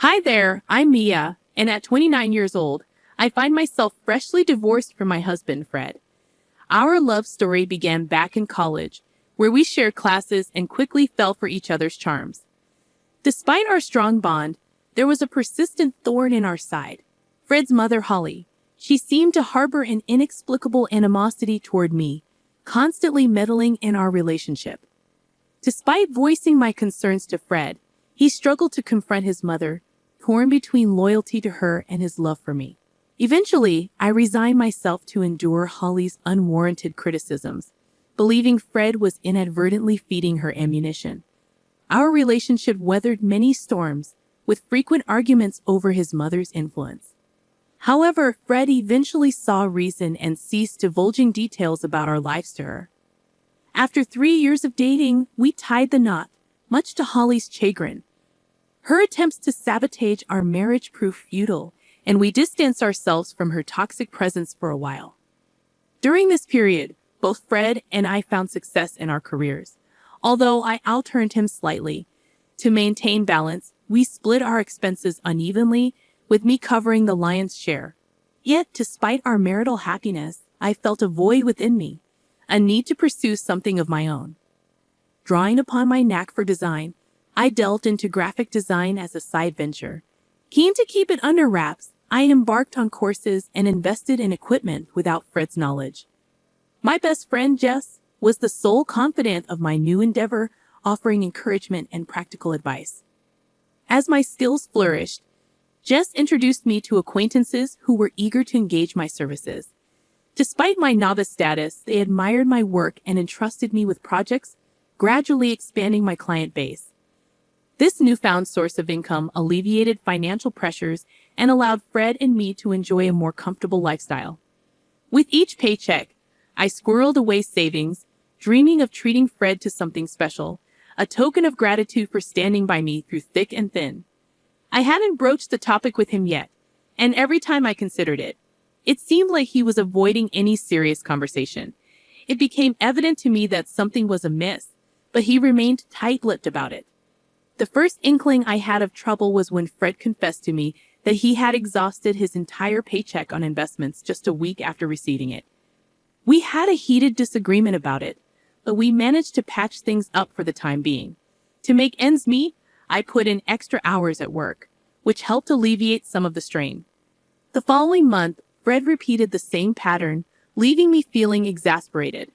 Hi there, I'm Mia, and at 29 years old, I find myself freshly divorced from my husband, Fred. Our love story began back in college, where we shared classes and quickly fell for each other's charms. Despite our strong bond, there was a persistent thorn in our side. Fred's mother, Holly. She seemed to harbor an inexplicable animosity toward me, constantly meddling in our relationship. Despite voicing my concerns to Fred, he struggled to confront his mother, torn between loyalty to her and his love for me. Eventually, I resigned myself to endure Holly's unwarranted criticisms, believing Fred was inadvertently feeding her ammunition. Our relationship weathered many storms, with frequent arguments over his mother's influence. However, Fred eventually saw reason and ceased divulging details about our lives to her. After 3 years of dating, we tied the knot, much to Holly's chagrin. Her attempts to sabotage our marriage proved futile, and we distanced ourselves from her toxic presence for a while. During this period, both Fred and I found success in our careers. Although I outearned him slightly, to maintain balance, we split our expenses unevenly, with me covering the lion's share. Yet, despite our marital happiness, I felt a void within me, a need to pursue something of my own. Drawing upon my knack for design, I delved into graphic design as a side venture. Keen to keep it under wraps, I embarked on courses and invested in equipment without Fred's knowledge. My best friend, Jess, was the sole confidant of my new endeavor, offering encouragement and practical advice. As my skills flourished, Jess introduced me to acquaintances who were eager to engage my services. Despite my novice status, they admired my work and entrusted me with projects, gradually expanding my client base. This newfound source of income alleviated financial pressures and allowed Fred and me to enjoy a more comfortable lifestyle. With each paycheck, I squirreled away savings, dreaming of treating Fred to something special, a token of gratitude for standing by me through thick and thin. I hadn't broached the topic with him yet, and every time I considered it, it seemed like he was avoiding any serious conversation. It became evident to me that something was amiss, but he remained tight-lipped about it. The first inkling I had of trouble was when Fred confessed to me that he had exhausted his entire paycheck on investments just a week after receiving it. We had a heated disagreement about it, but we managed to patch things up for the time being. To make ends meet, I put in extra hours at work, which helped alleviate some of the strain. The following month, Fred repeated the same pattern, leaving me feeling exasperated.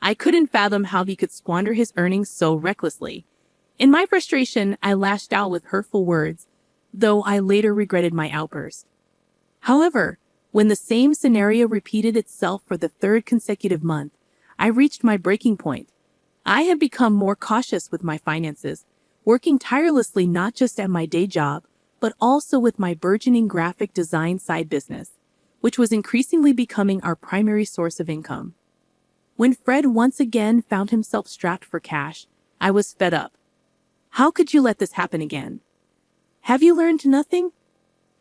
I couldn't fathom how he could squander his earnings so recklessly. In my frustration, I lashed out with hurtful words, though I later regretted my outburst. However, when the same scenario repeated itself for the third consecutive month, I reached my breaking point. I had become more cautious with my finances, working tirelessly not just at my day job, but also with my burgeoning graphic design side business, which was increasingly becoming our primary source of income. When Fred once again found himself strapped for cash, I was fed up. How could you let this happen again? Have you learned nothing?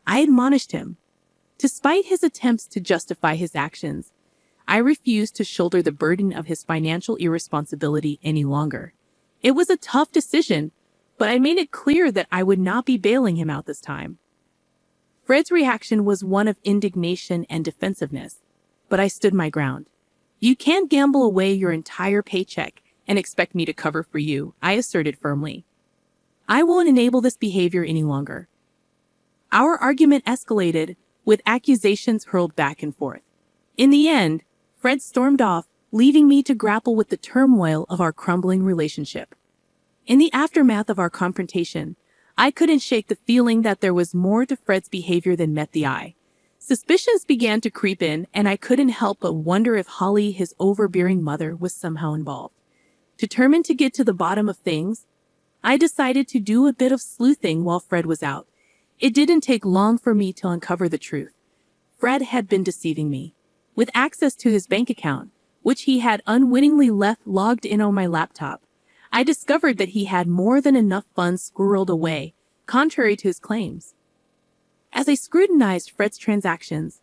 I admonished him. Despite his attempts to justify his actions, I refused to shoulder the burden of his financial irresponsibility any longer. It was a tough decision, but I made it clear that I would not be bailing him out this time. Fred's reaction was one of indignation and defensiveness, but I stood my ground. You can't gamble away your entire paycheck and expect me to cover for you, I asserted firmly. I won't enable this behavior any longer. Our argument escalated, with accusations hurled back and forth. In the end, Fred stormed off, leaving me to grapple with the turmoil of our crumbling relationship. In the aftermath of our confrontation, I couldn't shake the feeling that there was more to Fred's behavior than met the eye. Suspicions began to creep in, and I couldn't help but wonder if Holly, his overbearing mother, was somehow involved. Determined to get to the bottom of things, I decided to do a bit of sleuthing while Fred was out. It didn't take long for me to uncover the truth. Fred had been deceiving me. With access to his bank account, which he had unwittingly left logged in on my laptop, I discovered that he had more than enough funds squirreled away, contrary to his claims. As I scrutinized Fred's transactions,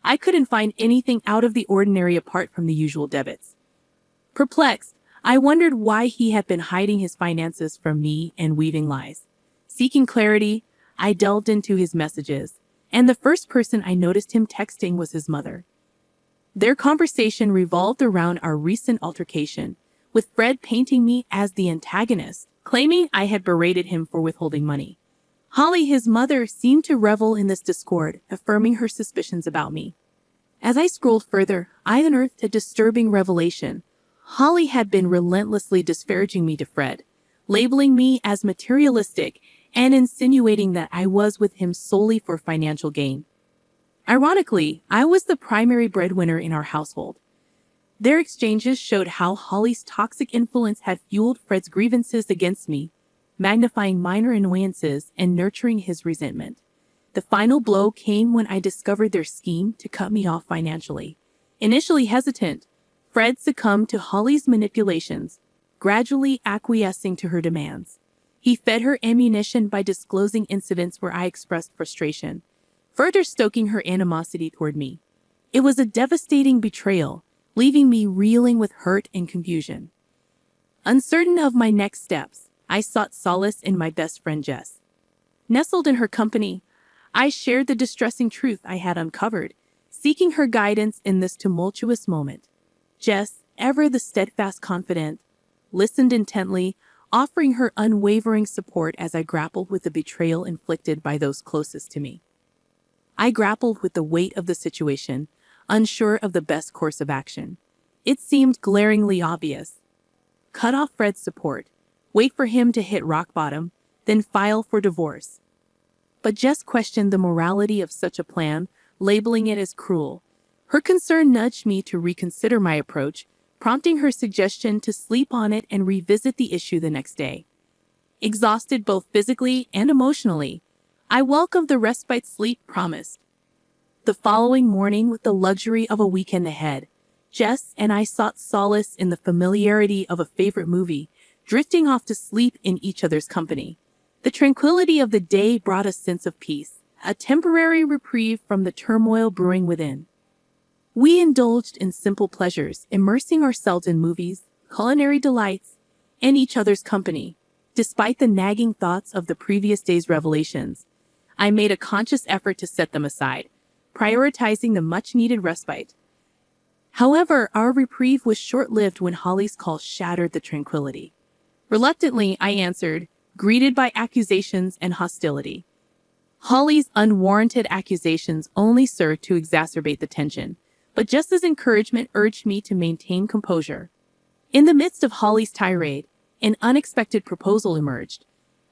I couldn't find anything out of the ordinary apart from the usual debits. Perplexed, I wondered why he had been hiding his finances from me and weaving lies. Seeking clarity, I delved into his messages, and the first person I noticed him texting was his mother. Their conversation revolved around our recent altercation, with Fred painting me as the antagonist, claiming I had berated him for withholding money. Holly, his mother, seemed to revel in this discord, affirming her suspicions about me. As I scrolled further, I unearthed a disturbing revelation. Holly had been relentlessly disparaging me to Fred, labeling me as materialistic and insinuating that I was with him solely for financial gain. Ironically, I was the primary breadwinner in our household. Their exchanges showed how Holly's toxic influence had fueled Fred's grievances against me, magnifying minor annoyances and nurturing his resentment. The final blow came when I discovered their scheme to cut me off financially. Initially hesitant, Fred succumbed to Holly's manipulations, gradually acquiescing to her demands. He fed her ammunition by disclosing incidents where I expressed frustration, further stoking her animosity toward me. It was a devastating betrayal, leaving me reeling with hurt and confusion. Uncertain of my next steps, I sought solace in my best friend Jess. Nestled in her company, I shared the distressing truth I had uncovered, seeking her guidance in this tumultuous moment. Jess, ever the steadfast confidant, listened intently, offering her unwavering support as I grappled with the betrayal inflicted by those closest to me. I grappled with the weight of the situation, unsure of the best course of action. It seemed glaringly obvious. Cut off Fred's support, wait for him to hit rock bottom, then file for divorce. But Jess questioned the morality of such a plan, labeling it as cruel. Her concern nudged me to reconsider my approach, prompting her suggestion to sleep on it and revisit the issue the next day. Exhausted both physically and emotionally, I welcomed the respite sleep promised. The following morning, with the luxury of a weekend ahead, Jess and I sought solace in the familiarity of a favorite movie, drifting off to sleep in each other's company. The tranquility of the day brought a sense of peace, a temporary reprieve from the turmoil brewing within. We indulged in simple pleasures, immersing ourselves in movies, culinary delights, and each other's company. Despite the nagging thoughts of the previous day's revelations, I made a conscious effort to set them aside, prioritizing the much-needed respite. However, our reprieve was short-lived when Holly's call shattered the tranquility. Reluctantly, I answered, greeted by accusations and hostility. Holly's unwarranted accusations only served to exacerbate the tension, but Jess's encouragement urged me to maintain composure. In the midst of Holly's tirade, an unexpected proposal emerged,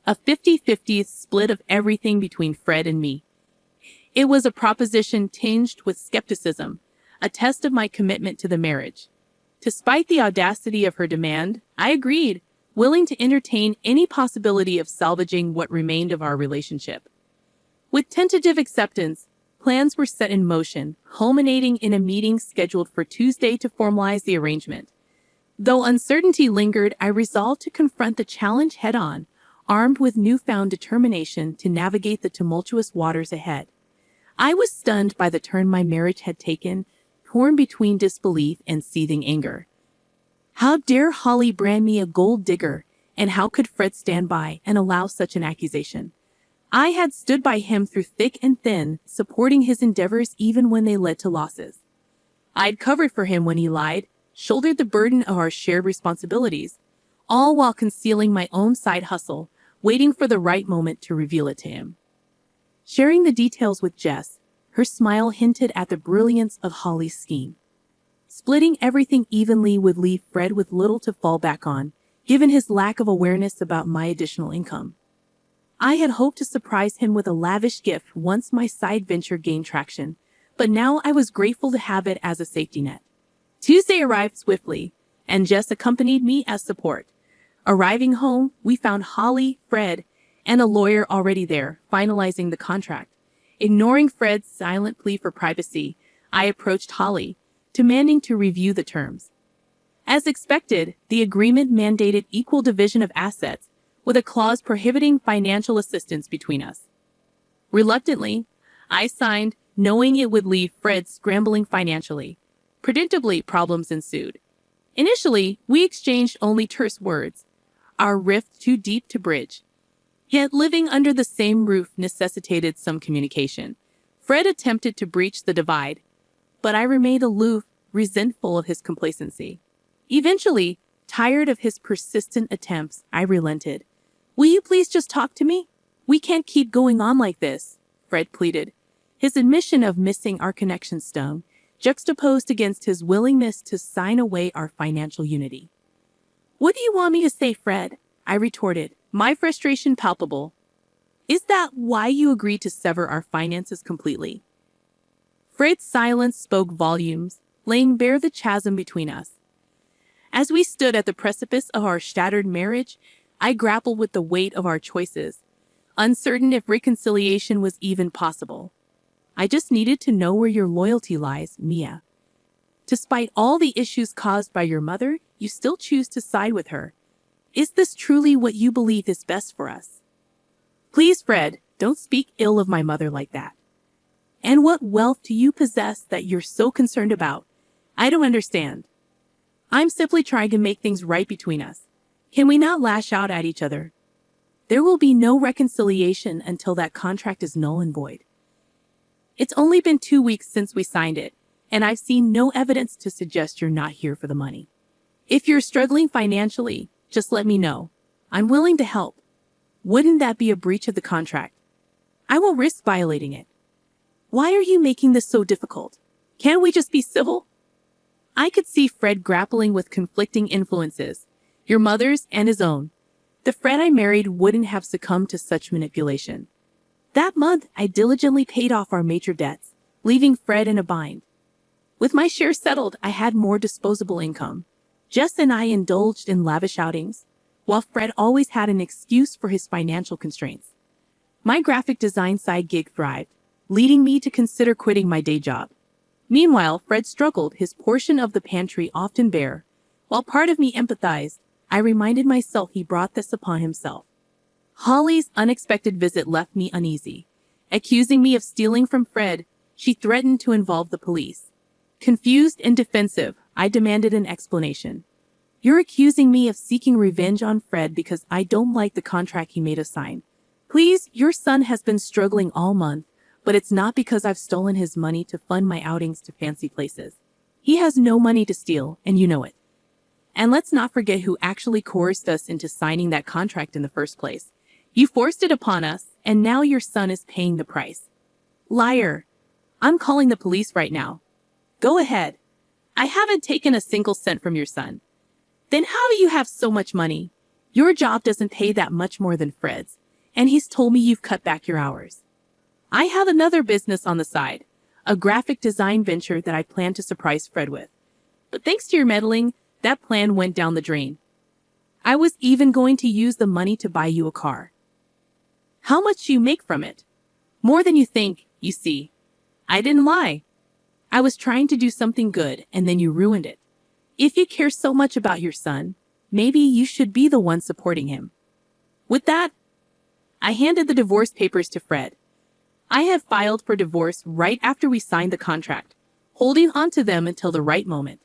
a 50-50 split of everything between Fred and me. It was a proposition tinged with skepticism, a test of my commitment to the marriage. Despite the audacity of her demand, I agreed, willing to entertain any possibility of salvaging what remained of our relationship. With tentative acceptance, plans were set in motion, culminating in a meeting scheduled for Tuesday to formalize the arrangement. Though uncertainty lingered, I resolved to confront the challenge head-on, armed with newfound determination to navigate the tumultuous waters ahead. I was stunned by the turn my marriage had taken, torn between disbelief and seething anger. How dare Holly brand me a gold digger, and how could Fred stand by and allow such an accusation? I had stood by him through thick and thin, supporting his endeavors even when they led to losses. I'd covered for him when he lied, shouldered the burden of our shared responsibilities, all while concealing my own side hustle, waiting for the right moment to reveal it to him. Sharing the details with Jess, her smile hinted at the brilliance of Holly's scheme. Splitting everything evenly would leave Fred with little to fall back on, given his lack of awareness about my additional income. I had hoped to surprise him with a lavish gift once my side venture gained traction, but now I was grateful to have it as a safety net. Tuesday arrived swiftly, and Jess accompanied me as support. Arriving home, we found Holly, Fred, and a lawyer already there, finalizing the contract. Ignoring Fred's silent plea for privacy, I approached Holly, demanding to review the terms. As expected, the agreement mandated equal division of assets, with a clause prohibiting financial assistance between us. Reluctantly, I signed, knowing it would leave Fred scrambling financially. Predictably, problems ensued. Initially, we exchanged only terse words, our rift too deep to bridge. Yet living under the same roof necessitated some communication. Fred attempted to breach the divide, but I remained aloof, resentful of his complacency. Eventually, tired of his persistent attempts, I relented. "Will you please just talk to me? We can't keep going on like this," Fred pleaded. His admission of missing our connection stung, juxtaposed against his willingness to sign away our financial unity. "What do you want me to say, Fred?" I retorted, my frustration palpable. "Is that why you agreed to sever our finances completely?" Fred's silence spoke volumes, laying bare the chasm between us. As we stood at the precipice of our shattered marriage, I grappled with the weight of our choices, uncertain if reconciliation was even possible. "I just needed to know where your loyalty lies, Mia. Despite all the issues caused by your mother, you still choose to side with her. Is this truly what you believe is best for us?" "Please, Fred, don't speak ill of my mother like that. And what wealth do you possess that you're so concerned about? I don't understand. I'm simply trying to make things right between us. Can we not lash out at each other? There will be no reconciliation until that contract is null and void. It's only been 2 weeks since we signed it, and I've seen no evidence to suggest you're not here for the money. If you're struggling financially, just let me know. I'm willing to help. Wouldn't that be a breach of the contract? I won't risk violating it. Why are you making this so difficult? Can't we just be civil?" I could see Fred grappling with conflicting influences, your mother's and his own. The Fred I married wouldn't have succumbed to such manipulation. That month, I diligently paid off our major debts, leaving Fred in a bind. With my share settled, I had more disposable income. Jess and I indulged in lavish outings, while Fred always had an excuse for his financial constraints. My graphic design side gig thrived, leading me to consider quitting my day job. Meanwhile, Fred struggled, his portion of the pantry often bare. While part of me empathized, I reminded myself he brought this upon himself. Holly's unexpected visit left me uneasy. Accusing me of stealing from Fred, she threatened to involve the police. Confused and defensive, I demanded an explanation. "You're accusing me of seeking revenge on Fred because I don't like the contract he made us sign. Please, your son has been struggling all month, but it's not because I've stolen his money to fund my outings to fancy places. He has no money to steal, and you know it. And let's not forget who actually coerced us into signing that contract in the first place. You forced it upon us, and now your son is paying the price. Liar. I'm calling the police right now." "Go ahead. I haven't taken a single cent from your son." "Then how do you have so much money? Your job doesn't pay that much more than Fred's, and he's told me you've cut back your hours." "I have another business on the side, a graphic design venture that I plan to surprise Fred with. But thanks to your meddling, that plan went down the drain. I was even going to use the money to buy you a car." "How much do you make from it?" "More than you think, you see. I didn't lie. I was trying to do something good, and then you ruined it. If you care so much about your son, maybe you should be the one supporting him." With that, I handed the divorce papers to Fred. I had filed for divorce right after we signed the contract, holding on to them until the right moment.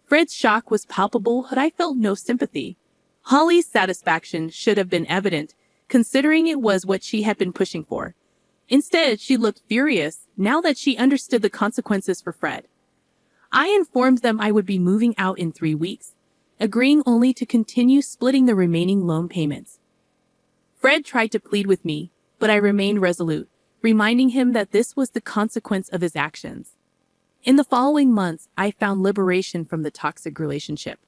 Fred's shock was palpable, but I felt no sympathy. Holly's satisfaction should have been evident, considering it was what she had been pushing for. Instead, she looked furious now that she understood the consequences for Fred. I informed them I would be moving out in 3 weeks, agreeing only to continue splitting the remaining loan payments. Fred tried to plead with me, but I remained resolute, reminding him that this was the consequence of his actions. In the following months, I found liberation from the toxic relationship.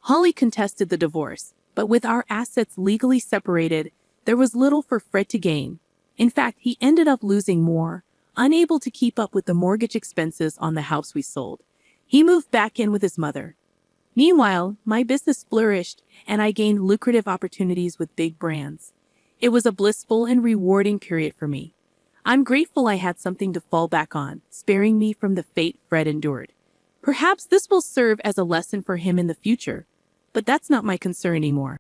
Holly contested the divorce, but with our assets legally separated, there was little for Fred to gain. In fact, he ended up losing more, unable to keep up with the mortgage expenses on the house we sold. He moved back in with his mother. Meanwhile, my business flourished, and I gained lucrative opportunities with big brands. It was a blissful and rewarding period for me. I'm grateful I had something to fall back on, sparing me from the fate Fred endured. Perhaps this will serve as a lesson for him in the future, but that's not my concern anymore.